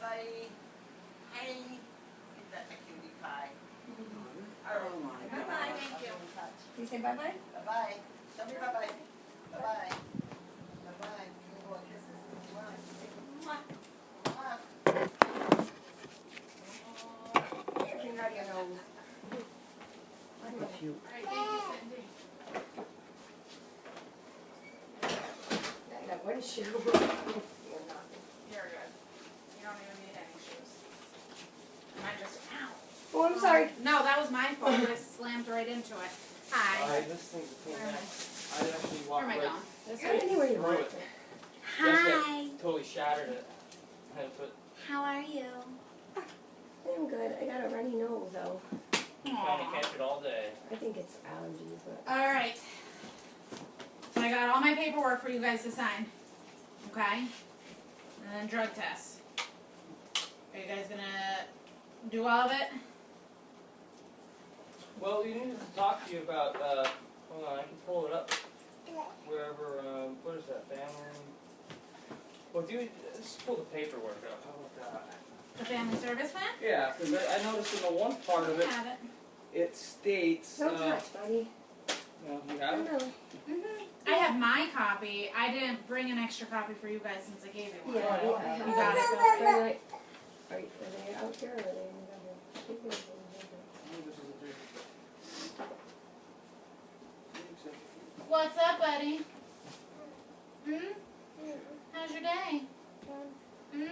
buddy. Hey. Is that a cutie pie? All right. Oh my Bye-bye. God. Thank you. Do you say bye-bye? Bye-bye. Tell me bye-bye. Bye-bye. Bye-bye. Give me kisses. Mwah. Mwah. Everything out of your nose. So cute. Alright, thank you, Cindy. That one shoe. You're not. You're good. You don't even need any shoes. And I just, ow. Oh, I'm sorry. No, that was my fault. I slammed right into it. Hi. This thing between Where am that. I? I actually Where walked am I right going? This Go way? anywhere you through want. it. Hi, Totally shattered it. I had to put how are you? I'm good. I got a runny nose, though. trying to Aw. catch it all day. I think it's allergies, but... Alright. So I got all my paperwork for you guys to sign. Okay? And then drug tests. Are you guys gonna do all of it? Well, we needed to talk to you about, hold on, I can pull it up. Wherever, what is that, family? Well, let's pull the paperwork up. How about that? The family service plan? Yeah, because I noticed in the one part of it, Have it. it states, Don't touch, buddy. no, you have it? No. Mm-hmm. I have my copy. I didn't bring an extra copy for you guys since I gave you one. Yeah, I have You got it, Are though, right? they out here or are they in the Oh, this is a different- What's up, buddy? Hmm? How's your day? Hmm?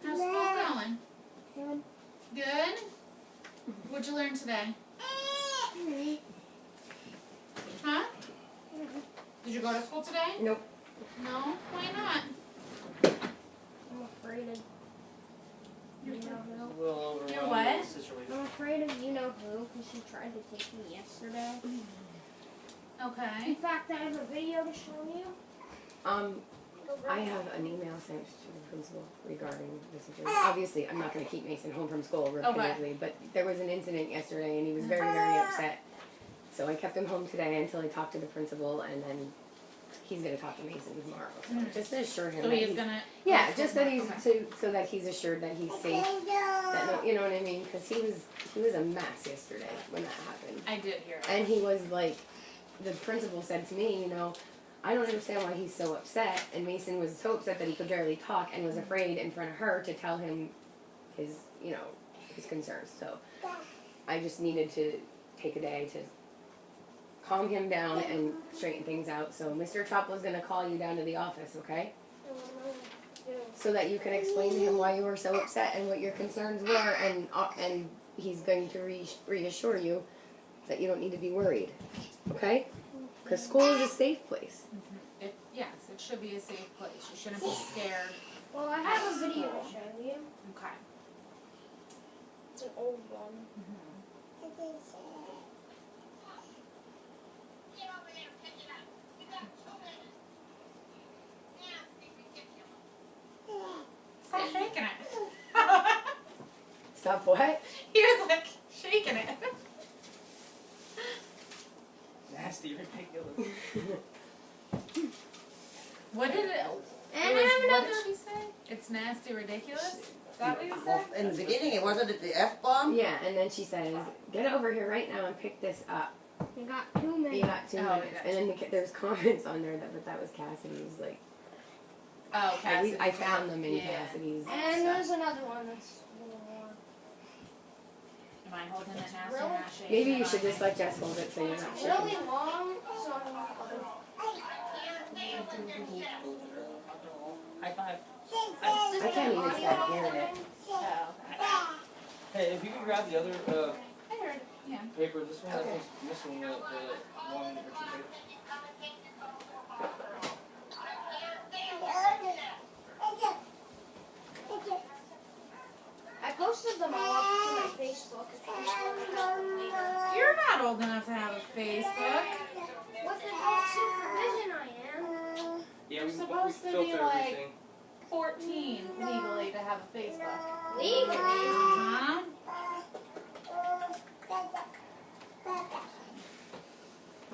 How's school going? Good? What'd you learn today? Huh? Did you go to school today? Nope. No? Why not? I'm afraid of you know A who. little overwhelmed You're what? with the situation. I'm afraid of you know who because she tried to take me yesterday. Okay. In fact, I have a video to show you. I have an email sent to the principal regarding the situation. Obviously, I'm not going to keep Mason home from school repeatedly, but there was an incident yesterday and he was very, very upset. So I kept him home today until I talked to the principal, and then he's going to talk to Mason tomorrow. So just to assure him So that he is he's, gonna. yeah, just that he's Okay. so that he's assured that he's safe. That no, you know what I mean? Because he was a mess yesterday when that happened. I did hear it. And he was like, the principal said to me, you know, I don't understand why he's so upset. And Mason was so upset that he could barely talk and was afraid in front of her to tell him his, you know, his concerns. So I just needed to take a day to calm him down and straighten things out. So Mr. Chopla's going to call you down to the office, okay? So that you can explain to him why you were so upset and what your concerns were, and he's going to reassure you that you don't need to be worried, okay? Because school is a safe place. Yes, it should be a safe place. You shouldn't be scared. Well, I have a video to show you. Okay. It's an old one. Stop shaking it. Stop what? He was like shaking it. Nasty, ridiculous. What did it? And was, I have what another. did she say? It's nasty, ridiculous. Is that what you said? Well, in the beginning, it wasn't it the F-bomb? Yeah, and then she says, get over here right now and pick this up. You got 2 You minutes. got 2 Oh, minutes. yeah. And then there's comments on there but that was Cassidy's, like, Oh, Cassidy. I found them in Yeah. Cassidy's. And there's another one that's a little more. Am I holding it now? So Really? you're not shaking Maybe it you on should me? just let Jess hold it so you're not shaking. Really long, so I'm not. High five. I can't even start hearing it. Oh, okay. Hey, if you could grab the other I heard it. Yeah. paper, this one I Okay. think's missing the one or two papers. I posted them all up to my Facebook. If you just want to check You're not old enough to have a Facebook. With adult supervision, I am. Yeah, You're we supposed to be filter like everything. 14 legally to have a Facebook. Legally. Huh?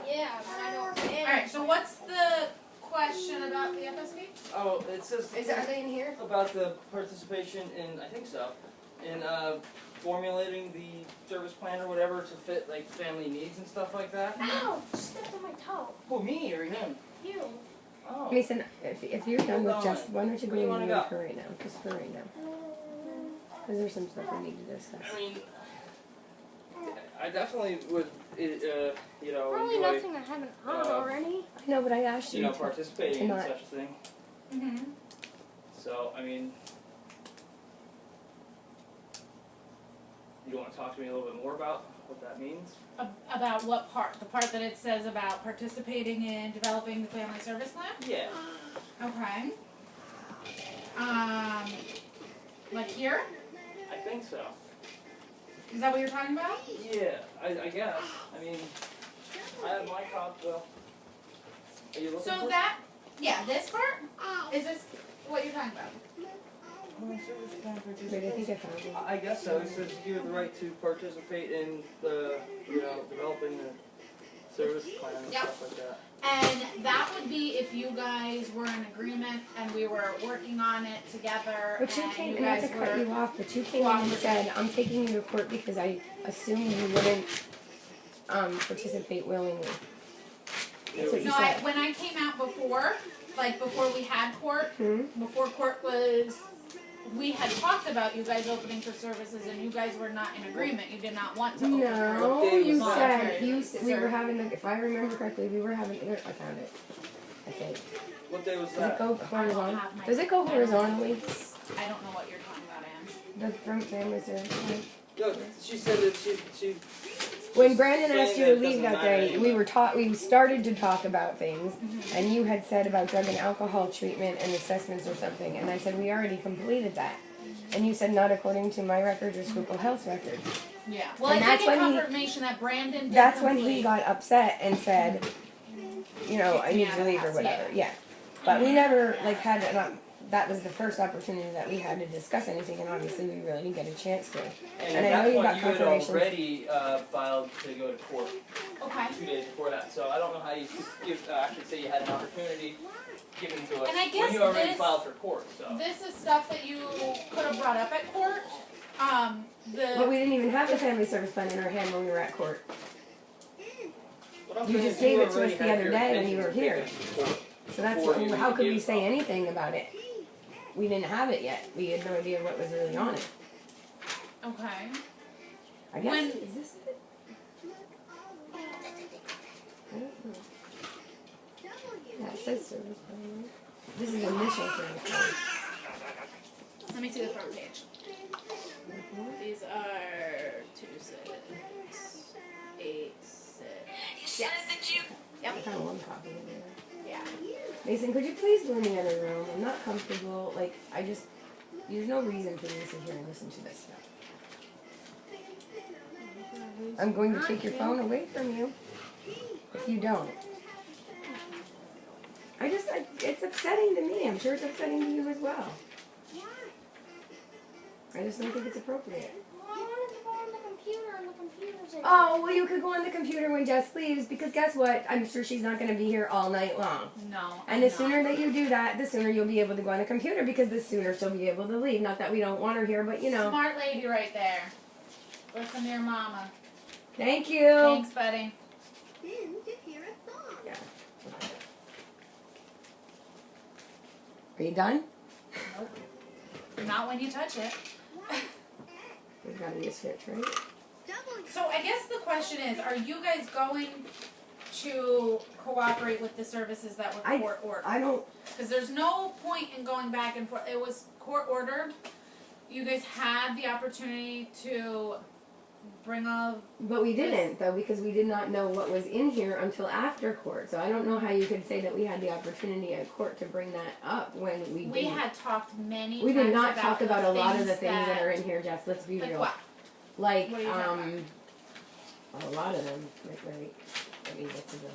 Yeah, but I don't. Alright, so what's the question? question about the FSP? Oh, it says Are they in here? about the participation in, I think so, in formulating the service plan or whatever to fit like family needs and stuff like that. Ow! Just stepped on my toe. Who, me or him? You. Oh. Mason, if you're done with Hold Jess, on. why don't you go Where do you and wanna leave go? for right now? Just for right now. Because there's some stuff we need to discuss. I mean, I definitely would, you know, Probably enjoy, nothing I haven't heard uh, already. I know, but I asked you you know, to. participating in not- such a thing. Mm-hmm. So, I mean, you want to talk to me a little bit more about what that means? About what part? The part that it says about participating in developing the family service plan? Yeah. Okay. Like here? I think so. Is that what you're talking about? Yeah, I guess. I mean, I have my copy though. Are you looking So for that, yeah, this part? Is this what you're talking about? Wait, I think I found it. I guess so. It says you have the right to participate in the, you know, developing the service plan and Yep. stuff like that. And that would be if you guys were in agreement and we were working on it together But you and came, you and not guys to cut were. you off, but you came in and said, I'm taking you to court because I assumed you wouldn't participate willingly. That's what you No, said. when I came out before, like before we had court, Hmm? before court was, we had talked about you guys opening for services and you guys were not in agreement. You did not want to open for No, What day you was said, that? we were having, if I remember correctly, we were having, I found it. I think. What day was Does it that? go I don't horizontally? have my- Does it go horizontally? I don't know what you're talking about, Anne. The front family service plan? No, she said that she When Brandon asked you to Saying that leave doesn't that day, matter we started to talk about things, and you had said about drug and alcohol treatment and assessments or something, and I said we already completed that, and you said not according to my records or Schuylkill Health's records. Yeah. Well, And I that's did get when he- confirmation that Brandon did That's when he complete. got upset and said, you know, I need to leave or whatever. Yeah, but we never like had that was the first opportunity that we had to discuss anything, and obviously we really didn't get a chance to. and And at I know that you point got you had confirmation. already filed to go to court Okay. 2 days before that. So I don't know how you could actually say you had an opportunity given to us And I when guess you already this- filed for court. So This is stuff that you could have brought up at court. But we didn't even have the family service plan in our hand when we were at court. what I'm You saying just is gave it to already us the had other your day when you intentions were of here. taking it to court. So that's Before you how could we gave say up. anything about it? We didn't have it yet. We had no idea what was really on it. Okay. I guess. When- Is this it? I don't know. Yeah, it says service plan. Right? This is initial service plan. Let me see the front page. These are 2, 6, 8, 6. Yes. I found one copy in there. Yeah. Mason, could you please go in the other room? I'm not comfortable. Like, there's no reason for me to sit here and listen to this stuff. I'm going to take your phone away from you if you don't. It's upsetting to me. I'm sure it's upsetting to you as well. I just don't think it's appropriate. Well, I wanted to go on the computer, and the computer's like. Oh, well, you could go on the computer when Jess leaves, because guess what? I'm sure she's not going to be here all night long. No. And the sooner that you do that, the sooner you'll be able to go on the computer, because the sooner she'll be able to leave. Not that we don't want her here, but you know. Smart lady right there. Listen to your mama. Thank you. Thanks, buddy. Yeah. Are you done? Not when you touch it. We've got to be a switch, right? So I guess the question is, are you guys going to cooperate with the services that were court ordered? I don't. Because there's no point in going back and forth. It was court ordered. You guys had the opportunity to bring a. But we didn't, though, because we did not know what was in here until after court. So I don't know how you could say that we had the opportunity at court to bring that up when we didn't. We had talked many We times did not talk about a lot of the things things that are in here, Jess. Let's be Like real. what? Like, What are you talking a lot of them. Like, right. Let me get to the.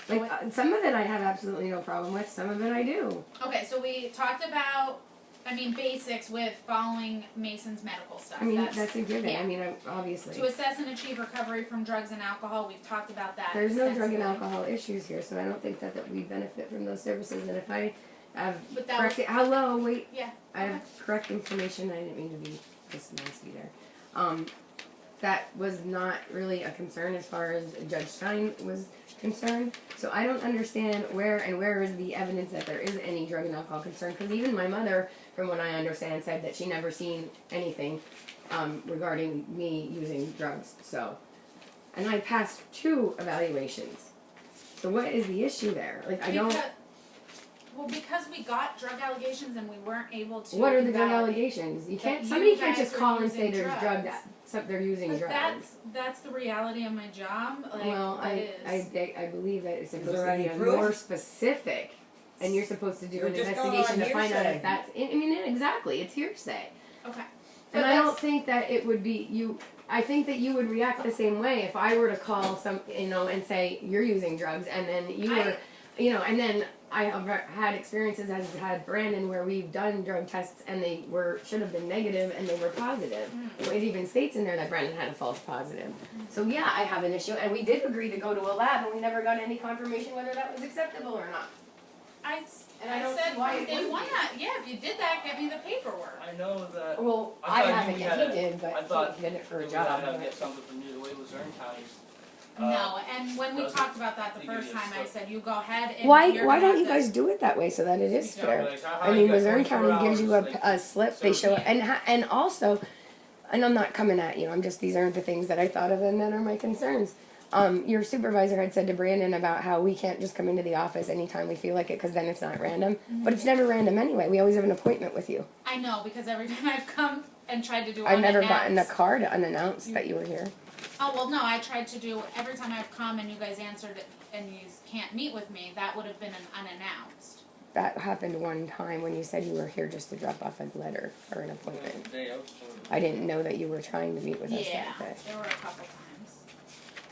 Like, some of it I have absolutely no problem with. Some of it I do. Okay, so we talked about I mean, basics with following Mason's medical stuff. I mean, that's a given. yeah. I mean, obviously. To assess and achieve recovery from drugs and alcohol, we've talked about that. There's no drug and extensively. alcohol issues here, so I don't think that we benefit from those services. And if I have But that correct, hello, wait, Yeah. I have correct information. I didn't mean to be just nasty there. That was not really a concern as far as Judge Stein was concerned. So I don't understand where is the evidence that there is any drug and alcohol concern. Because even my mother, from what I understand, said that she never seen anything regarding me using drugs. So, and I passed 2 evaluations. So what is the issue there? Like I don't. Because we got drug allegations and we weren't able to. What are the drug invalidate- allegations? You that can't. you Somebody can't guys just are call and say using there's drugs. they're using But drugs. that's the reality of my job. Like, Well, that I believe that it's supposed there to be any a proof? more specific, and you're supposed to do You're an just going investigation on to find out hearsay. if that's. I mean, exactly, it's hearsay. Okay. And But I don't that's- think that it would be you. I think that you would react the same way if I were to call some, and say you're using drugs, and then you were, and then I have had experiences as had Brandon where we've done drug tests and they should have been negative and they were positive. Well, it even states in there that Brandon had a false positive. So yeah, I have an issue, and we did agree to go to a lab, and we never got any confirmation whether that was acceptable or not. I I don't said see why from it day wouldn't one be. that, yeah, if you did that, get me the paperwork. I know that. Well, I I thought haven't you yet. had He a- did, but I thought he did it for a we job. had to get something from you the way Luzerne County's. No, and when we doesn't talked about that the give you first a time, I slip. said, you go ahead and Why you're why gonna don't you have to- guys do it that way so that it is We fair? Like, I mean, Luzerne County gives you like, a slip. They show serve it, and also, and I'm not coming at you. I'm just these aren't the things that I thought of, and that are my concerns. Your supervisor had said to Brandon about how we can't just come into the office anytime we feel like it because then it's not random. But it's never random anyway. We always have an appointment with you. I know, because every time I've come and tried to do I've never gotten a unannounced- card unannounced that you were here. Oh, well, no, I tried to do, every time I've come and you guys answered it and you can't meet with me, that would have been an unannounced. That happened one time when you said you were here just to drop off a letter or an appointment. The day of, so- I didn't know that you were trying to meet with us Yeah, that day. there were a couple times.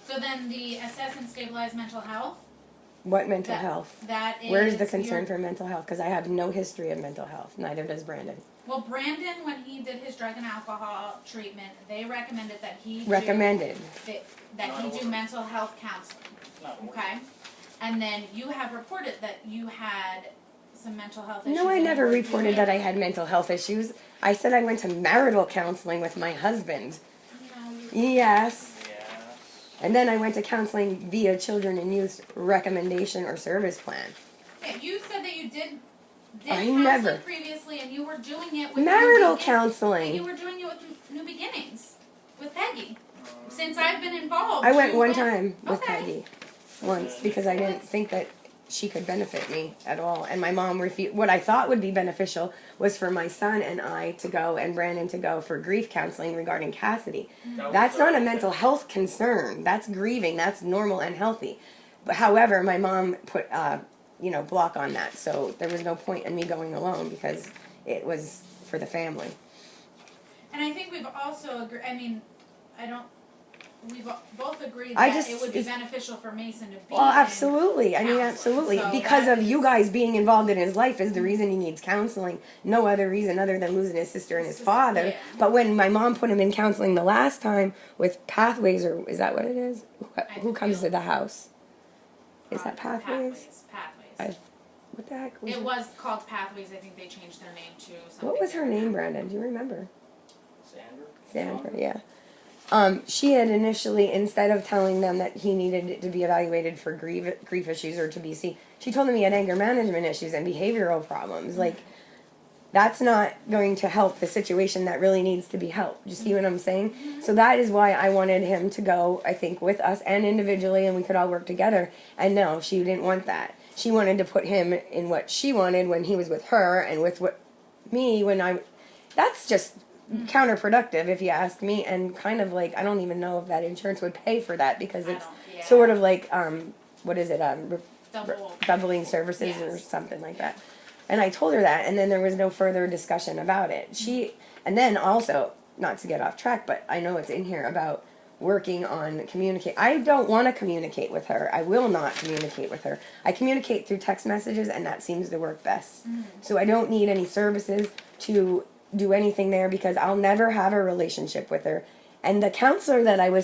So then the assess and stabilize mental health, What mental That- health? that is. Where's the concern your- for mental health? Because I have no history of mental health. Neither does Brandon. Well, Brandon, when he did his drug and alcohol treatment, they recommended that he Recommended. that Not he ordered. do mental health counseling. Not ordered. Okay, and then you have reported that you had some mental health issues. No, I and never you were reported doing- that I had mental health issues. I said I went to marital counseling with my husband. No, you- Yes. Yeah. And then I went to counseling via Children and Youth Recommendation or Service Plan. Yeah, you said that you did I counseling never- previously, and you were doing it with Marital New Beginnings. counseling. You were doing it with New Beginnings with Peggy. Since I've been involved, I went you one time with Okay. Peggy. Once, because I didn't think that she could benefit me at all. And my mom refused. What I thought would be beneficial was for my son and I to go and Brandon to go for grief counseling regarding Cassidy. That was That's the- not a mental health concern. That's grieving. That's normal and healthy. But however, my mom put block on that. So there was no point in me going alone because it was for the family. And I think we've also agreed. I mean, we've both agreed I that just- it would be it's- beneficial for Mason to be. Well, in absolutely. I mean, counseling. absolutely. So Because that of you is- guys being involved in his life is the reason he needs counseling. No other reason other than losing his sister and his father. Yeah. But when my mom put him in counseling the last time with Pathways, or is that what it is? Who comes to the house? Is that Pathways? Pathways. What the heck? Was It her- was called Pathways. I think they changed their name to something. What was her name, different. Brandon? Do you remember? Sandra? Sandra, yeah. She had initially, instead of telling them that he needed to be evaluated for grief issues or to be seen, she told him he had anger management issues and behavioral problems. Like, that's not going to help the situation that really needs to be helped. Do you see what I'm saying? So that is why I wanted him to go, I think, with us and individually, and we could all work together. And no, she didn't want that. She wanted to put him in what she wanted when he was with her, and with me when I. That's just counterproductive, if you ask me, and kind of like I don't even know if that insurance would pay for that because it's Yeah. sort of like what is it Double. doubling services or Yes. something like that. And I told her that, and then there was no further discussion about it. And then also, not to get off track, but I know it's in here about working on communicate. I don't want to communicate with her. I will not communicate with her. I communicate through text messages, and that seems to work best. So I don't need any services to do anything there because I'll never have a relationship with her. And the counselor that I was